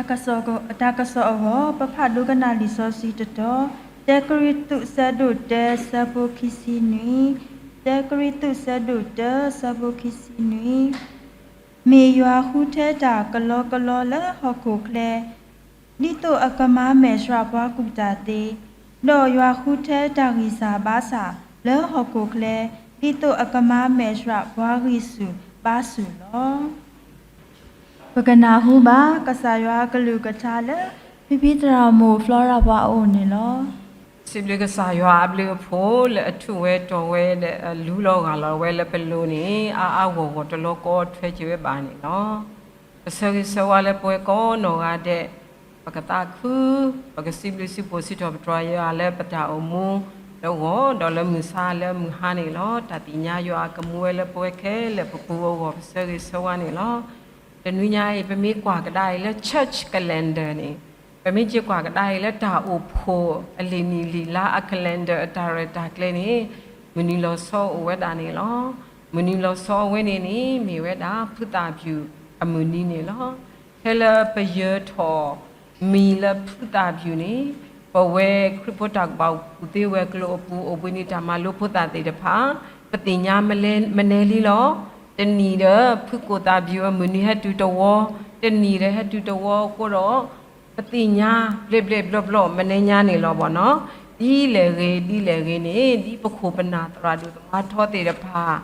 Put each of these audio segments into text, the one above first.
Atakaso Papa Lugana Lisosi to Decoritu Sadu de Sabokisini Decoritu Sadu de Sabokisini Me you are who teta Galogalola Hokokle Nito Akama Meshra Bakutate No you are who teta Risa Basa Le Hokokle Nito Akama Meshra Barisu Basu lo Pagana huba kasaywa kalukatala pipitra mo flora ba one lo Sibli kasaywa abli po le tuwe towe le lulo gala we le peluni a wo to loko twejiwe bani no Sagi sawale po ko no ade pakata khu pagasibli sipo sito betraya le pata omu lo do le musa le muhani lo tatinya yo akamu le po ke le pupu wo sagi sawani lo The New Year, if me quack a church calendar, ni. If me quack a ta upo, a lini lila, a calendar, a tarata clenny, Munilo saw wedani law, Munilo saw winning, me weda, put up you, a munini law, Hella per year to me la put up you, ni, but where cripotak about they were glopu or winita malo put that they depart, but the Manelli law. The neither Pukuta view a muni had to the wall, the neither had to the wall, Koro, Patina, blah, Mananiani Lobano, Dilere, di Pocopana, Radu, I taught it a pa.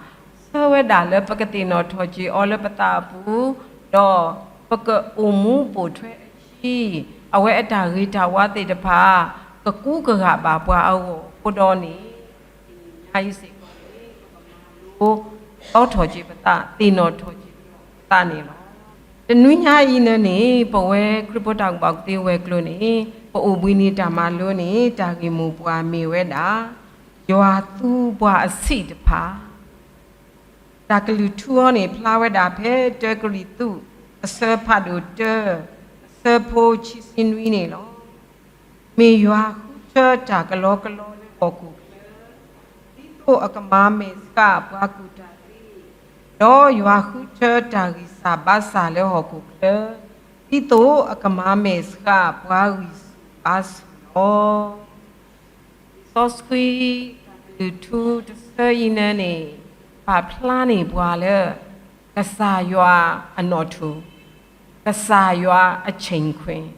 So a dollar, Pacatino, Tochi, all a patapu, do, Paka Umu, Potre, she, away at a Rita, what they the pa, Kakuka, Baba, Podoni, I say, Autoji, but that did not touch Tani. The Nunya in a knee, Poe, Cripotang Bog, the Wecluni, Obini Tamaluni, Tagimu, Mi Weda, you are too boa a seed pa. Takalu tuoni, plowed up head, Turkey too, a serpado tur, a serpo chisin winilo. May you are church, a local oku. Tito a kamame, scarp, wakuta. Do you are who church Sabasa le hokuke, Tito a kamame ska, Pawis, Bas, oh, so sweet, the two to say in any, Paplani, Boile, Cassa you are a notu, Cassa you are a chain queen,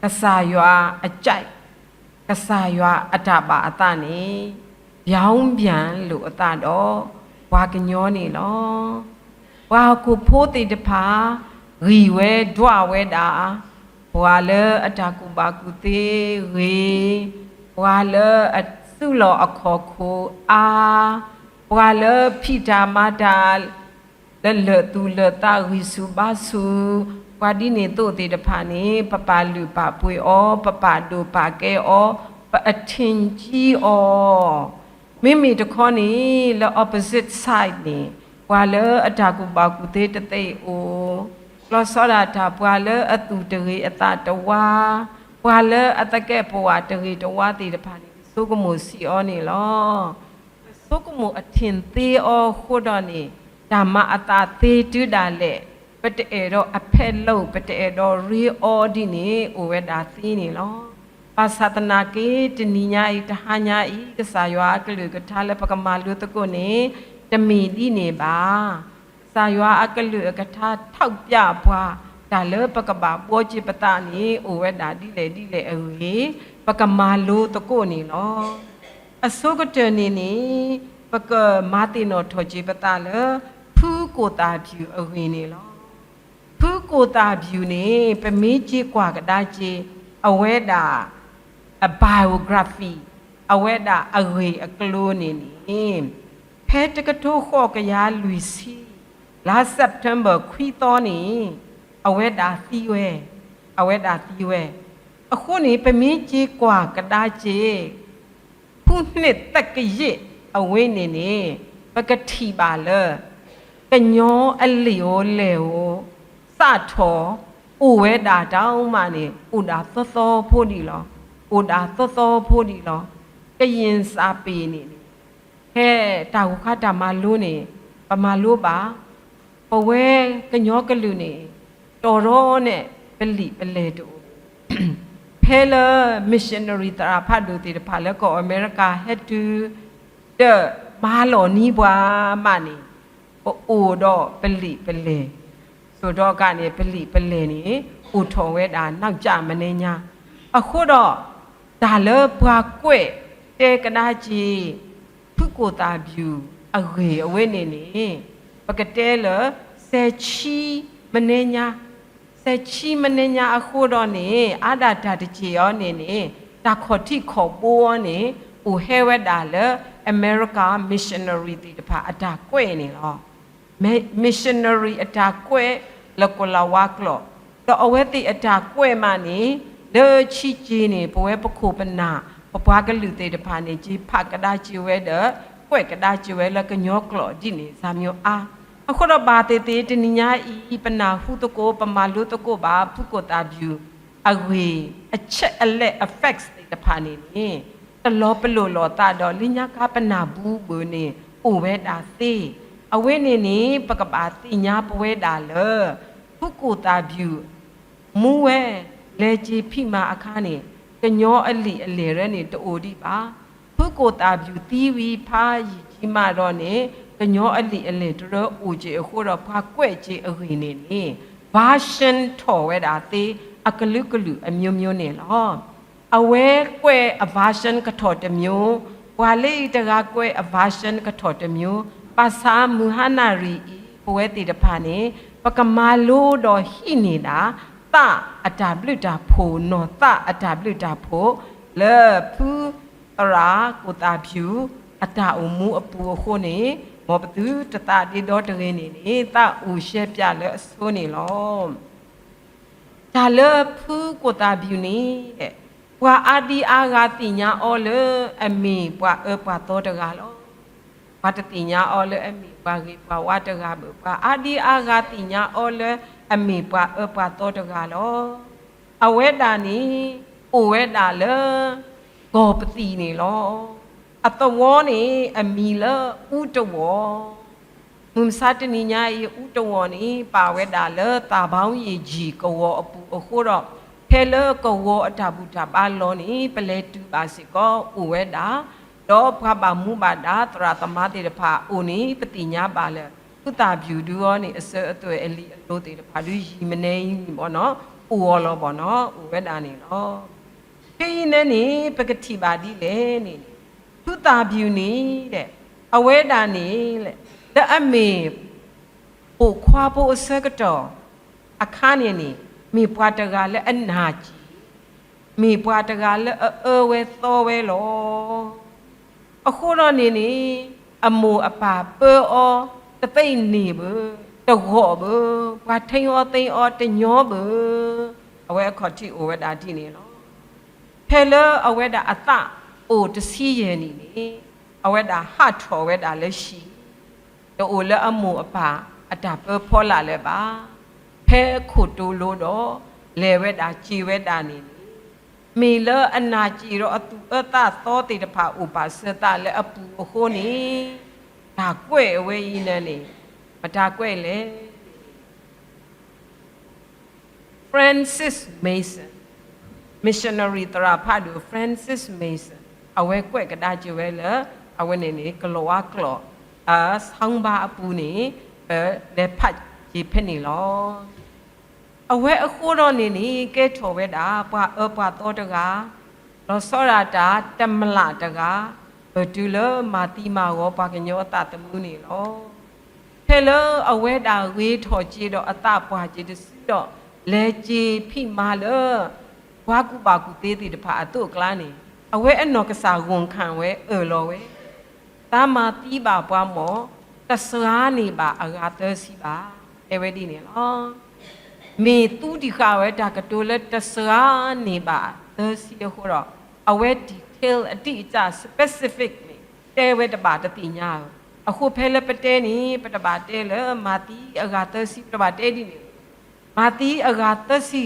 Cassa you are a jai, Cassa you are a taba atani, Yaum bien, look at that door. Waganyoni lo, Waku poti de pa, Riwe, Dwawe da, Wale ataku bakute, Re, Wale at Sulo akoko, Wale pita madal, the letu leta risubasu, Wadine to de pani, Papa lupa pui o, Papa do pake o, but a tingy o. Mimi the corny, the opposite side ni. Wale ataku bakute te o. Losoda tap wale atu teri atata wa. Wale atake poa teri to wati the pani. Sukumu si oni lo. Sukumu atinti o hodoni. Dama atate tu dale. But edo a pello, but edo re ordini uweda thini lo. Pasatanaki, the Nina, the Hanya, the Sayua, the Tala Pacamalu, the Gone, the Midi Neba, Sayua Akalu, Kata, Taupia, Pua, Tala Pacaba, Bochi Patani, over Daddy Lady away, Pacamalu, the Goni, no. A Sogoternini, Paca Martino Toji Patala, Pukota View away, no. Pukota View, ne, Pemichi Quagadaji, Aweda. A biography, a weather, a way, a cloning. Petakato Hawkaya Lucy. Last September, Quitoni, a weather thewe, a weather thewe. A honey pemichi quackadaje. Punit takaye, a winning, Pagati baller. Canyon a leo leo. Sato, uweda down money, uda thoso podilo. Uda thoso podilo. Kayin sapini. He, Tawukata maluni, Pamaluba, Pawe, Kanyokaluni, Torone, ပလီပလေတူ ဖဲလမစ်ရှင်နရီတရာဖတ်လို့တည်တဖာလဲကောအမေရိကဟက်တူတဲ့မာလော်နီးပွားမနေအိုတော့ပလီပလေဆိုတော့ကနေပလီပလေနေအိုထော်ဝဲတာနောက်ကြမနေညာအခုတော့ဒါလဲဘွားကွဲ့တဲကနာကြီးဖုကိုတာဗျူအဝေအဝဲနေနေပကတဲလဆဲချီမနေညာဆက်ချီမနေညာအခုတော့နေအာဒတာတချီရောနေနေတာခေါ်တိခေါ်ပိုးနေဟိုဟဲဝဲတာလေအမေရိကမစ်ရှင်နရီတီတဖာအတာကွဲ့နေလောမစ်ရှင်နရီအတာကွဲ့လကလာဝါကလောတော့အဝဲတိအတာကွဲ့မှနေလေချီကြီးနေပွဲပခုပနာပပွားကလူတေတဖာနေကြီးဖကဒါချီဝဲတဲ့ကွဲ့ကဒါချီဝဲလကညောကလောဒီနေစာမျိုးအားအခုတော့ဘာတေတေတနိညာဤပနာဟုတကိုပမာလူတကိုပါဖုကိုတာဗျူအဝေအချက်အလက် effects တဖာနေနေတလောပလို့လောတာတော့လိညာကပနာဘူးဘနေအိုဝဲတာစေအဝဲနေနေပကပါတိညာပွဲတာလေဖုကိုတာဗျူမူဝဲလေကြည်ဖိမာအခါနေကညောအလီအလေရဲနေတိုဒီပါဖုကိုတာဗျူတီးဝီဖာကြီးမာတော့နေကညောအလီအလေတော်အိုကြီးအခုတော့ဘာကွဲ့ကြီးအဝေနေနေဘာရှင်ထော်ဝဲတာသေးအကလုကလူအမျိုးမျိုးနေလောအဝဲကွဲ့အဘာရှင်ကထော်တမျိုးဘွာလေးတကားကွဲ့အဘာရှင်ကထော်တမျိုးပါစာမူဟနာရီပွဲတီတဖာနေပကမာလို့တော့ဟိနေတာတအတာပလူတာဖိုနော်တအတာပလူတာဖိုလေဖူအရာကိုတာဖြူအတာအမှုအပူခုနေမောပသူတတတိတော်တရင်းနေတဥရှက်ပြလဲအစိုးနေလောဒါလေဖူကိုတာဖြူနေတဲ့ဘွာအာဒီအာဂတိညာအော်လေအမီဘွာဘွာတော်တကားလောဘာတတိညာအော်လေအမီဘွာကေဘွာဝတကားဘွာအာဒီအာဂတိညာအော်လေအမီဘွာဘွာတော်တကားလောအဝဲတာနီအိုဝဲတာလေကောပတိနေလောအတဝောနေအမီလဥတဝောမုံစတနိညာဤဥတဝောနေပါဝဲတာလေတာပေါင်းရေကြီးကောအပူအခုတော့ဖဲလကောအတာဘူတာပါလောနေပလဲတူပါစီကောဥဝဲတာတော့ဖပါမူပါတာတရသမတေတဖာအိုနေပတိညာပါလေကုတာဗျူဒူရောနေအစအသွဲအလီအလို့တေတဖာလူရီမနေဘောနော်ဥရောလောဘောနော်ဥဝဲတာနေလောခေရင်နေပကတိပါဒီလေနေသူတာဗျူနေတဲ့ အဝဲတာနေလေတဲ့အမေပိုခွာပိုအစကတော့အခါနေနေမိပွားတကလည်းအနာကြီးမိပွားတကလည်းဝဲသောဝဲလောအခုတော့နေနေအမိုးအပါပောတသိမ့်နေဘူးတကောဘူးဘာထိန်ောသိန်ောတညောဘူးအဝဲခေါ်တိအဝဲတာတိနေလောဖဲလအဝဲတာအသအိုတစီရဲ့နေနေအဝဲတာဟတ်ထော်ဝဲတာလည်းရှိတိုးလည်းအမိုးအပါအတာပေဖောလာလည်းပါဖဲခုတူလို့တော့လေဝဲတာကြည်ဝဲတာနေမေလအနာကြည်တော့အတူအသသောတေတဖာဥပါစတလည်းအပူအခုနေဒါကွဲ့အဝဲကြီးနဲ့နေမတာကွဲ့လေ Francis Mason missionary တရာဖတ်သူ Francis Mason အဝဲကွဲ့ကဒါကြည်ဝဲလေအဝဲနေနေကလောဝါကလောဆောင်းပါအပူနေလေဖတ်ကြည်ဖက်နေလောအဝဲအခုတော့နေနေကဲထော်ဝဲတာပွားတော့တကားလောစောရတာတမလတကားဘတူလမာတိမာရောပါကညောတတမှုနေလောဟဲလောအဝဲတာဝေးထော်ကြည့်တော့အတပွားကြည့်တစီတော့လဲကြည်ဖိမာလဘွားကူပါကူသေးသေးတဖာအတုကလားနေအဝဲအနော်ကစားဝန်ခံဝဲလောဝဲတာမာတိပါပွားမောတစရာနေပါအဂါတစီပါအဲဝဲဒီနေလောမေတူဒီခါဝဲတာကတိုလက်တစရာနေပါသစီဟောတော့အဝဲ detail အတိအကျ specific တဲဝဲတပါတတိညာအခုဖဲလက်ပတဲနေပတပါတဲလေမာတိအဂါတစီပတပါတဲဒီနေမာတိအဂါတစီ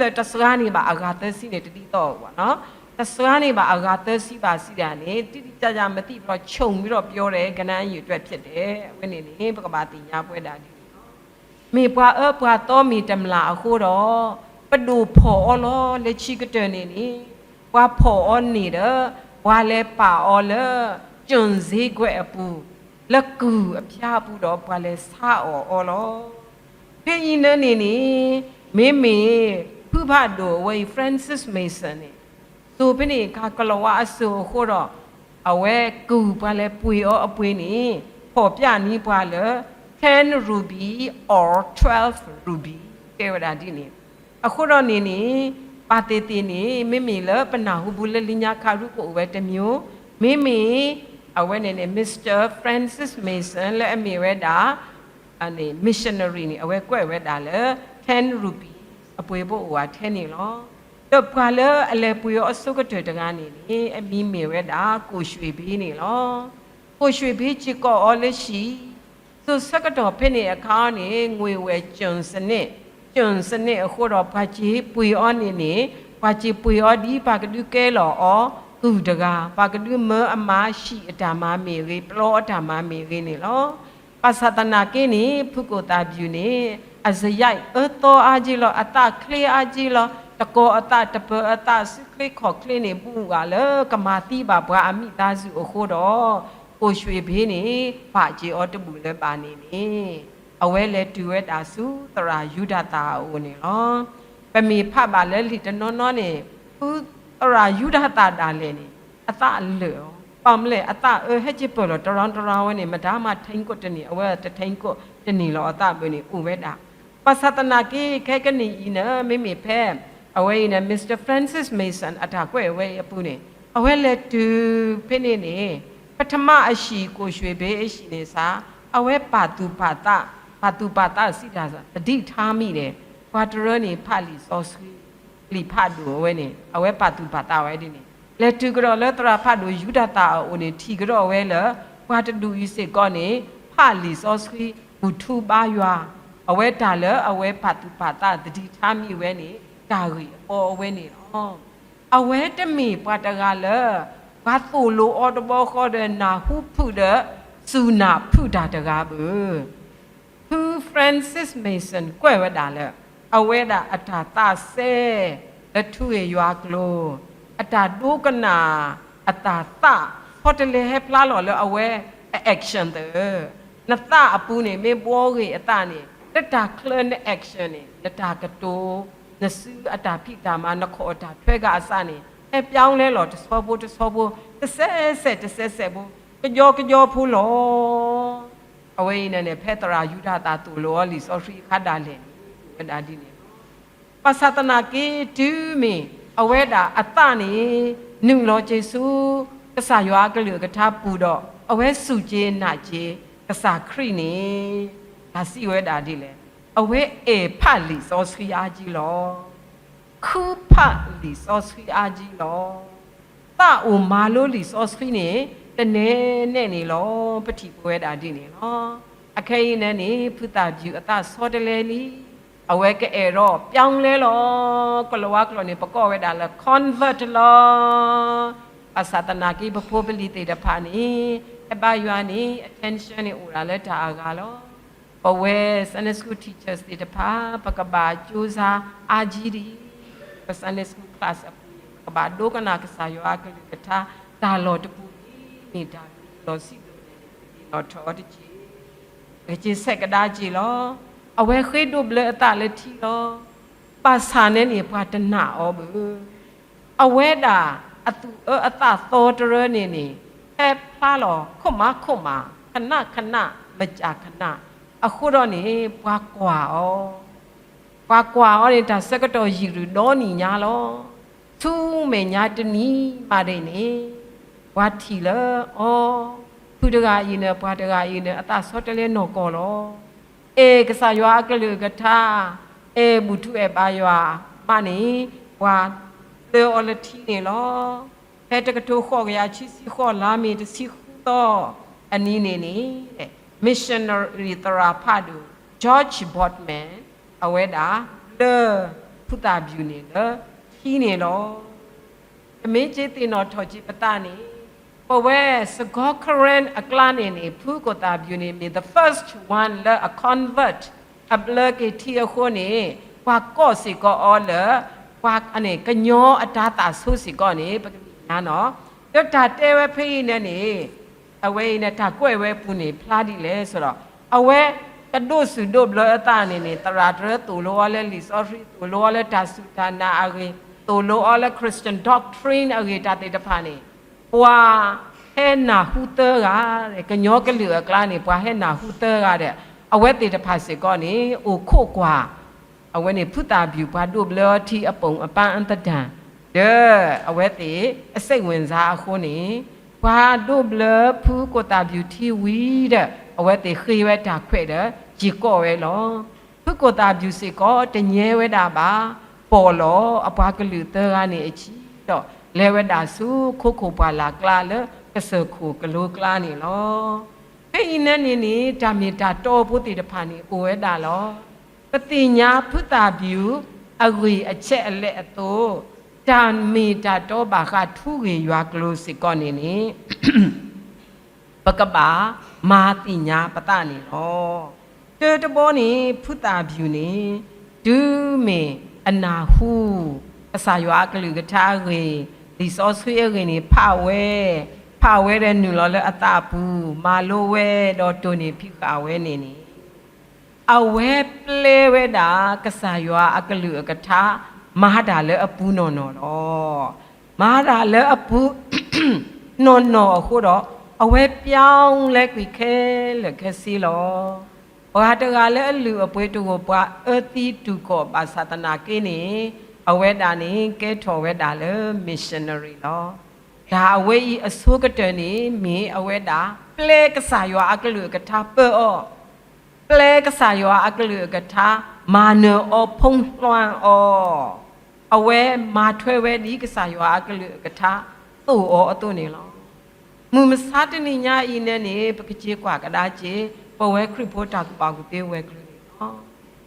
လေတစရာနေပါအဂါတစီနေတတိတော့ကွာနော်တစရာနေပါအဂါတစီပါစီတာနေတိတိကျကျမသိပြီးတော့ခြုံပြီးတော့ပြောတယ်ကနန်းယူအတွက်ဖြစ်တယ်ဝဲနေနေပကပါတိညာပွဲတာဒီ มีปวาปวาโตมีตำลาคูดอปดูพอลอเลชิกเตนี่ว่าพอนี่เด้อว่าเลป่าออเลจุนซีกวยปูและกูอพยาปูดอว่าเลซาอลอเพียงนั้นนี่มีผู้พาดูไว้ฟรานซิสเมสันนี่สูเป็นนี่กากลวะสูคูดอเอาไว้กูว่าเลปุยอปุยนี่พอพยานี่ว่าเล10 ruby or 12 ruby เทวดาที่นี่အခုတော့နေပါတေတီနေမိလပနာဟုဘူးလလညာခါရုကိုဝဲတမျိုးမိအဝဲနေ Mr. Francis Mason လဲအမေဝဲတာအနေ missionary နေအဝဲကွဲ့ဝဲတာလဲ10 ruby အပွေဖို့ဟို10နေလောတော့ဘာလဲအလဲပွေရောအစုကတွေတကားနေအမီမေဝဲတာကိုရွှေဘေးနေလောကိုရွှေဘေးချစ်ကောအော်လက်ရှိသူစကတော့ဖိနေအခါနေငွေဝဲကျွန်းစနစ်အခုတော့ဘာကြီးပွေအောနေဘာကြီးပွေအောဒီဘာကဒုကဲလောအောသူတကားဘာကဒုမအမရှိအတာမမေရေပလောအတာမမေရေနေလောပါသတနာကင်းနေဖုကိုတာပြူနေအစရိုက်တောအာကြီးလောအတကလေးအာကြီးလောတကောအတတပအတစကလေးခေါ်ကလေးနေပူကလေကမာတိပါဘွာအမိသားစုအခုတော့ကိုရွှေဘေးနေဘာကြီးအောတပူလဲပါနေအဝဲလဲတူဝဲတာစုတရာယူဒတာအိုနေလောပမေဖတ်ပါလဲလီတနောနေသူတရာယူဒတာတာလဲနေအတလေပမ်လေအတဟဲ့ချပေါ်လောတရောင်းဝဲနေမဒါမထိန်ကိုတနေအဝဲတထိန်ကိုတနေလောအတပဲနေဥဝဲတာပသတနာကေခဲကနေဤနမေဖဲအဝဲနေ Mr. Francis Mason အတာကွဲဝဲအပူနေအဝဲလဲတူဖိနေပထမအရှိကိုရွှေဘေးအရှိနေစာအဝဲပါတူပါတာစီတာတတိထားမိတယ်ဘာတရနေဖတ်လီစောစခီလီဖတ်ดูဝဲနေအဝဲပါတူပါတာဝဲဒီနေလက်တူကြောလဲတရာဖတ်ดูယူဒတာအိုနေထီကြောဝဲလဘာတတူဤစစ်ကောနေဖတ်လီစောစခီဘူထူပါရွာအဝဲတာလဲအဝဲပါတူပါတာတတိထားမိဝဲနေတာရီအော်ဝဲနေတော့အဝဲတမီပါတကလဲဘာတူလိုအော်တဘောခေါ်တဲ့နာဟုဖုတဲ့စူနာဖုတာတကားဘူးFrancis Mason ကွဲဝတာလဲအဝဲတာအတာတဆဲလက်ထုရရွာကလိုအတာဒုကနာအတာတဟိုတယ်လေဟပလာလောလဲအဝဲ action တဲ့နတအပူနေမေဘောကြီးအတာနေလက်တာ clear action နေလက်တာကတိုးနစုအတာဖိတာမနခောတာထွဲကအစနေပြောင်းလဲလောတစောဖို့တဆဲဖို့ကြောဖူးလောအဝေးနဲ့ဖက်တရာယူဒတာတူလောလီစောရှိခတ်တာလေအဒါဒီနေပသတနာကေတူမီအဝဲတာအတနေနုလောကျေစုကဆာရွာကလူကထားပူတော့အဝဲစုကျေနာကျေကဆာခရိနေဒါစီဝဲတာဒီလေအဝဲအေဖတ်လီစောရှိအားကြီးလောခုဖတ်လီစောရှိအားကြီးလောတာအိုမာလိုလီစောရှိနေတနေနဲ့နေလောပတိပွဲတာဒီနေလောအခဲရင်နဲ့နေဖုတာပြူအတစောတလဲလီအဝဲကဲတော့ပြောင်းလဲလောကလဝကလောနေပကောဝဲတာလဲ convert လောအသတနာကိဘဖိုပလီတေတဖာနေအဘယွာနေ attention နေဥရာလဲတာကလောပဝဲ Sunday school teachers တေတဖာပကဘာကျူစာအာဂျီဒီ Sunday school class ပကဘာဒုကနာကဆာယောအကလကထာဒါလောတပူနေတာလောစီလောထောတကြီးအကျဆက်ကဒါကြီးလောအဝဲခေဒုဘလအတလက်တီလောပါစာနဲ့နေပွားတနာဩဘူးအဝဲတာအတူအတသောတရနေနေဟဲဖလာလောခုမခဏမကြာခဏအခုတော့နေပွားကွာနေတာစကတော်ရီရတော့နီညာလောသူမေညာတနီပါတယ်နေဝါထီလဖုဒဂါယင်းနဲ့ဘွားတဂါယင်းနဲ့အတဆောတလဲနော်ကောလောကဆာရွာကလူကထာဘူထုပါရွာမနီဝါလေအော်လတီနေလောဖဲတကတိုခေါ်ကြချီစီခေါ်လာမီတစီခူတော့အနီးနေတဲ့ missionary တရာဖတ်သူ George Boardman အဝဲတာလေဖုတာဗျူနေလေခီးနေလောအမေကျေတင်တော်ထော်ကြည့်ပတနေပဝဲစကောခရန်အကလာနေဖူကိုတာဗျူနေ the first one a convert อับเลกที่อโคนี่กว่าก็สิก็ออเลกว่าอันนี้ก็ย้ออัตตาสู้สิก็นี่ปกตินะเนาะเดี๋ยวตาเตวพี่เนี่ยนี่เอาไว้เนี่ยตากล้วยไว้ปูนี่พลาดิเลยสุดเอาไว้กระโดดสุดโดบเลยตานี่ตราเรตูโลอะไรลิสอรีตูโลอะไรตาสุตานาอะไรตูโลอะไรคริสเตียนด็อกทรีนอะไรตาเตตพานี่ว่าเห็นหน้าฮูเตอร์กันย้อกระเหลือกล้านี่ว่าเห็นหน้าฮูเตอร์เนี่ยเอาไว้ติดภาษีก่อนนี้โอ้โคกว่าเอาไว้ในพุทธาบิวพาดูเบลที่อปงอปาอันตดาเด้อเอาไว้ติเสกเวนซาคนนี้พาดูเบลผู้กตาบิวที่วีเด้อเอาไว้ติขี้ไว้ตาเขวเด้อจีก่อไว้หรอผู้กตาบิวสิก็จะเย่ไว้ดาบาปอหรออปากลือเตอร์นี่ชีดอกเลวดาสู้โคโคปาลากลาเลกเสกโคกลูกลานี่หรอเฮ้ยนั่นนี่จามีตาโตพุทธิตพานีโอเวดาลอปฏิญญาพุทธาบิวอวีอเชอเลอโตจานมีตาโตบาคาทุเกยวากลูสิกอนี่ปกบามาติญญาปตานี่ลอเตตโบนี่พุทธาบิวนี่ดูเมอนาหูภาษายวากลือกะทาเกดิซอสเวเกนี่พาเวพาเวเรนูลอเลอตาปูมาโลเวดอโตนี่พิกาเวนี่เอาเวเปลเวดากษายวากลือกะทามหาดาเลอปูนอนอลอมหาดาเลอปูนอนอโคดอเอาเวเปียวเลกวิเคเลกซีลอว่าตกาเลอลือปวยตุโกปะติตุโกบาสาตนาเกนี่เอาเวดานี่เกทอเวดาเลมิชชันนารีลอดาเวอีอสุกเตนี่มีอเวดาเปลกษายวากลือกะทาเปอเปลกษายวากลือกะทามาเนอพงลวงเอาเวมาถวยเวนี้กษายวากลือกะทาตู่อตัวนี่ลอมือมสาตนี่ญาอีเนนี่ปะกะเจกว่ากะดาเจปะเวคริโพตากุปากุเตเวคลี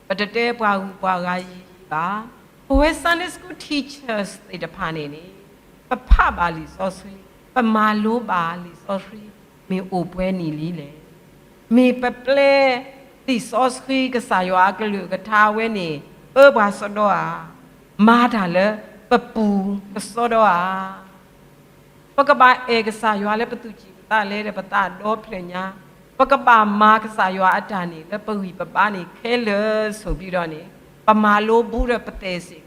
ปะเตเตปากุปากายีบาปะเว Sunday school teachers ติดพานี่ปะพะบาลิซอสปะมาโลบาลิซอสมีโอปเวนี่ลีเลมีปะเปลติซอสกษายวากลือกะทาเวนี่บาสดอมาดาเลปะปูกะสดอปะกะบาเอกษายวาเลปะตุจิตาเลเดปะตาโดเพลญาปะกะบามากษายวาอาจารย์นี่และปะวีปะบานี่เคเลဆိုပြီးတော့นี่ปะมาโลบูเรปะเตสิ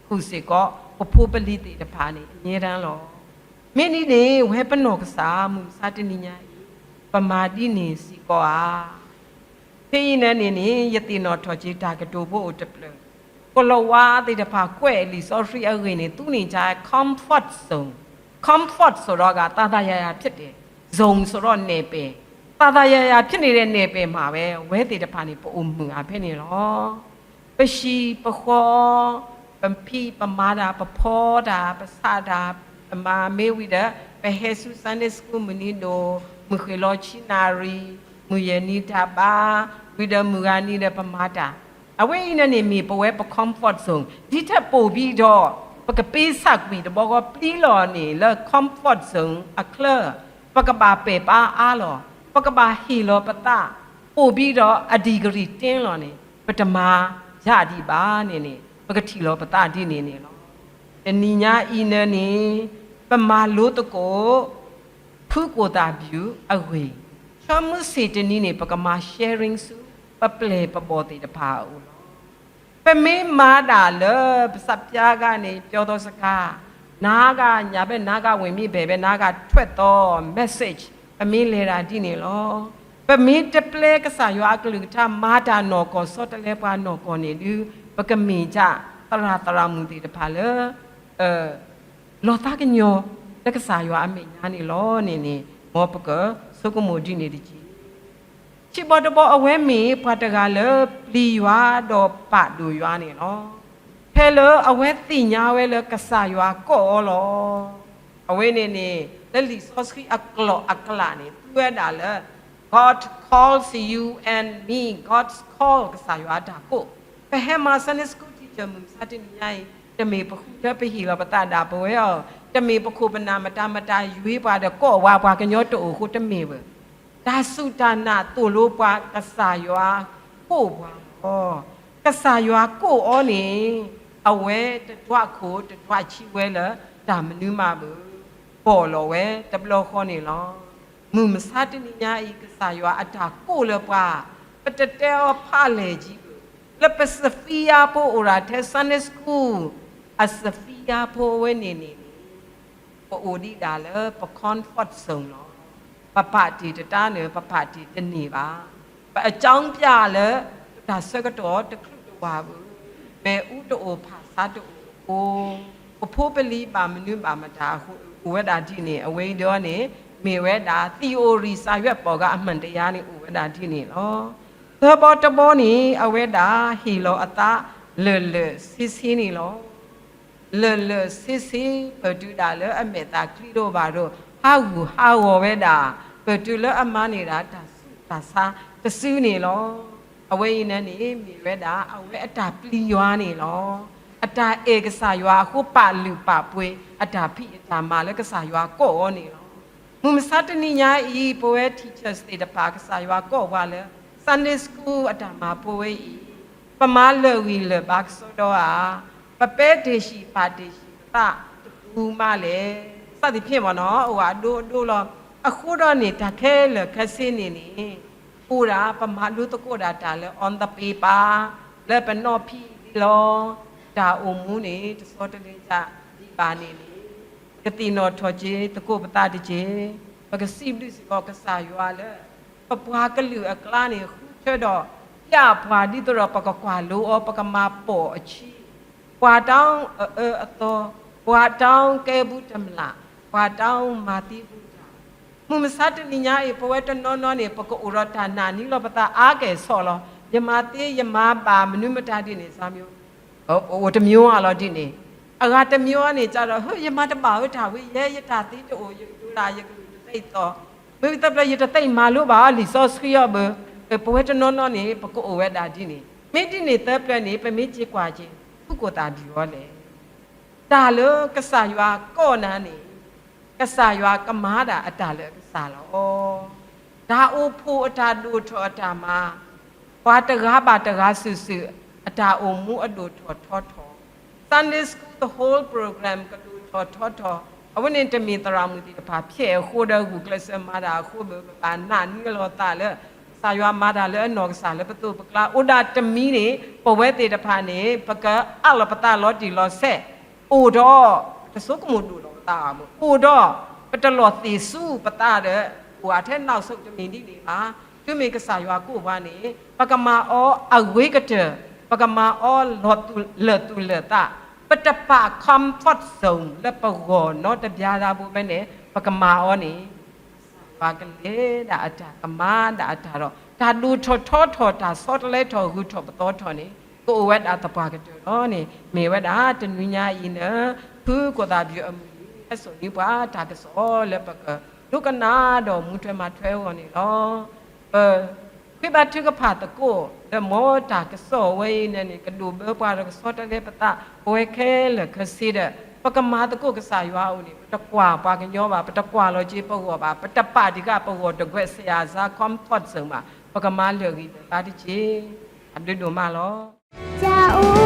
ခုสิก็ปะพูปะลิติตะพานี่အမြဲတမ်းလောမင်းဒီနေဝဲပနောကစားမှုစာတနိညာပမာတိနေစီကောဖိနေနေယတိနောထောจิตากะโตโบตะเปลกลวาติตะพาแกွลิซอรีอเกนี่ตุนี่จา comfort zone comfort ဆိုတော့ကတာတာယာယာဖြစ်တယ် zone ဆိုတော့နေပဲတာတာယာယာဖြစ်နေတဲ့နေပဲမှာပဲဝဲတိတဖာနေပုံမှုအဖဲနေလောပရှိပခောပမ်ဖီပမာဒာပဖောဒာပစဒါပမာမေဝိဒပဟေဆုစန်ဒေစကူမနီဒိုမခေလောချီနာရီမူယနီတာပါဝိဒမူဂာနီဒပမာတာအဝိနနေမီပဝဲပ comfort zone ဒီထက်ပိုပြီးတော့ปกปีสักบีตบอกว่าปลีหลอนี่แล้วคอมฟอร์ตซึงอะเคลปกบาเปปาอาหลอปกบาฮีหลอปตาปูบีดออดีกรีติ้งหลอนี่ปตมาญาติบานี่ปกติหลอปตาดินี่หลอแต่นิญาอีเนนี่ปมาโลตโกผู้โกตาบิวอเวชอมุสิตนี่ปกมา sharing สุปะเปลปะบอติตะพาอูပမေမာတာလေစပ်ပြားကနေပြောတော့စကားနားကညာဘက်နားကဝင်ပြီးဘယ်ဘက်နားကထွက်တော့ message ပမေလေတာဒီနေလောပမေတပလေကစားရွာကလူထမာတာနော်ကောစောတလဲပွားနော်ကောနေလူပကမေကြတရာမူတီတဖာလေလောတာကညောတကစားရွာအမေညာနေလောနေမောပကစုကမိုဒီနေဒီชิบอตบอเอาไว้มีพัตกาเลปลีวาดอปะดูยวานี่เนาะเพลเอาไว้ติญาไว้เลกษายวาก็ลอเอาไว้นี่แล้วลิซอสคืออักลออักลานี่ตัวดาเล God calls you and me God's call กษายวาดาโกไปให้มาซันสกูที่จะมึงซาตินิยายจะมีปะคุจะไปหีลาปตาดาปะเวอจะมีปะคุปนามตายุยปาดก็ว่ากันยอตโอคุจะมีเวดาสุตานาตุโลปากษายวาโกบวาโอ ကဆာရွာကိုဩနေအဝဲတတွခိုတတွချီဝဲလဒါမနူးမဘူးပေါ်လောဝဲတဘလောခေါနေလောမူမစားတနိညာဤကဆာရွာအတာကိုလပွားပတတဲဖလေကြီးလပစဖီယာပိုအိုရာတဲ့ Sunday School အစဖီယာပိုဝဲနေနေပိုအိုဒီဒါလပကွန်ဖော့ဆုံလောပပတီတတာနေပပတီတနေပါအကြောင်းပြလဲဒါစကတော့တခုတဝါဘူးမဲဥတိုဖာစာတိုကိုဖိုးပလီပါမနုပါမတာဟိုဝဲတာဒီနေအဝိဒေါနေမေဝဲတာ theory စာရွက်ပေါ်ကအမှန်တရားနေဥဝဲတာဒီနေလောသဘောတဘောနေအဝဲတာဟီလောအတာလေစစ်စင်းနေလောလေစစ်စင်းပတူတာလေအမေတာခရီတော့ပါတော့ဟာဝဝဲတာပတူလေအမနေတာဒါစာတဆူးနေလောအဝဲနေနေမိဝဲတာအဝဲအတာပလီရွာနေလောအတာဧကဆာရွာခုပလူပပွေအတာဖိအတာမလည်းကဆာရွာကော့နေလောမူမစတနိညာဤပိုဝဲ teachers တေတပါကဆာရွာကော့ပါလေ Sunday School အတာမပိုဝဲဤပမာလဝီလဘတ်ဆိုတော့ပပဲတေရှိပါတေရှိတာတူမလေစသည်ဖြစ်မနော်ဟိုဟာတို့လောအခုတော့နေတခဲလခစင်းနေနေပူရာပမာလူတကိုတာတာလေ on the paper လေပနောဖီလောဒါအုံမူနေတစောတလေးကြဒီပါနေလေကတိနောထောချေတကိုပတာတချေပကစီဘလိစကောကဆာရွာလေပပွားကလူအကလာနေခုချတော့ပြပွားဒီတော့ပကကွာလိုပကမာပေါ်အချီပွာတောင်းအတော်ပွာတောင်းကဲဘူးတမလားပွာတောင်းမာတိဘူးမူမစတနိညာဧပဝဲတနောနေပကောရတာနာနိလောပတာအားကဲဆော်လောယမတေယမပါမနုမတာတိနေစာမျိုးဟိုတမျိုးอ่ะလောဒီနေအကတမျိုးကနေကြတော့ဟိုယမတပါဝိထာဝိရဲယတာတိတိုဒူရာယကုတိတ်တော့မိတပလယတတိတ်မာလို့ပါလီဆော့စခရဘပဝဲတနောနေပကောဝဲတာဒီနေမိတိနေတပ်ပလက်နေပမေးကြီးกว่าချင်းခုကိုတာဒီရောလေဒါလောကဆာရွာကော့နန်းနေကဆာရွာကမားတာအတာလေကဆာလောဒါအိုဖိုအတာဒူထောအတာမှာဘွာတကားပါတကားဆူအတာအိုမူအဒူထော Sunday School the whole program ကဒူထောအဝိနေတမီတရာမူတီတဖာဖြစ်ခိုးတော့ခုကလစမာတာခိုးဘဘာနာနီလောတာလေစာရွာမာတာလေနော်ကဆာလေပတူပကလာဥဒါတမီနေပဝဲတေတဖာနေပကအလပတာလောတီလောဆက်အိုတော့တဆုကမှုတူလောတာမအိုတော့ပတလောတီစုပတာတဲ့ဟိုအထက်နောက်ဆုတ်တမီဒီနေပါသူမေကဆာရွာကိုဘာနေပကမာအောအဝေကတပကမာအောလောတူလေတာပတပ comfort zone လပဂောနော်တပြာသာဘူးပဲနဲ့ပကမာအောနေပါကလေးဒါအတာကမာဒါအတာတော့ဒါလူထောတာစောတလဲထောဟုထောပတော်ထောနေကိုဝက်အတပါကတော်နေမေဝက်ဒါတနွညာဤနဖူးကိုတာပြအမှုအစုံဒီပွားဒါကစောလပကဒုကနာတော်မူထွဲမှာထွဲဝနေလောဖိဘတ်ထုကဖာတကိုဒမောတာကစောဝဲနေနေကဒူဘေပွားတော့စောတလဲပတာဝဲခဲလခစီတဲ့ပကမာတကိုကစားရွာဦးနေပတကွာပါကညောပါပတကွာလောကြီးပုတ်ဟောပါပတပဒီကပုတ်ဟောတကွက်ဆရာစာ comfort zone ပါပကမာလျော်ကြီးပါတိချေအပ်ဒိုမလော Chào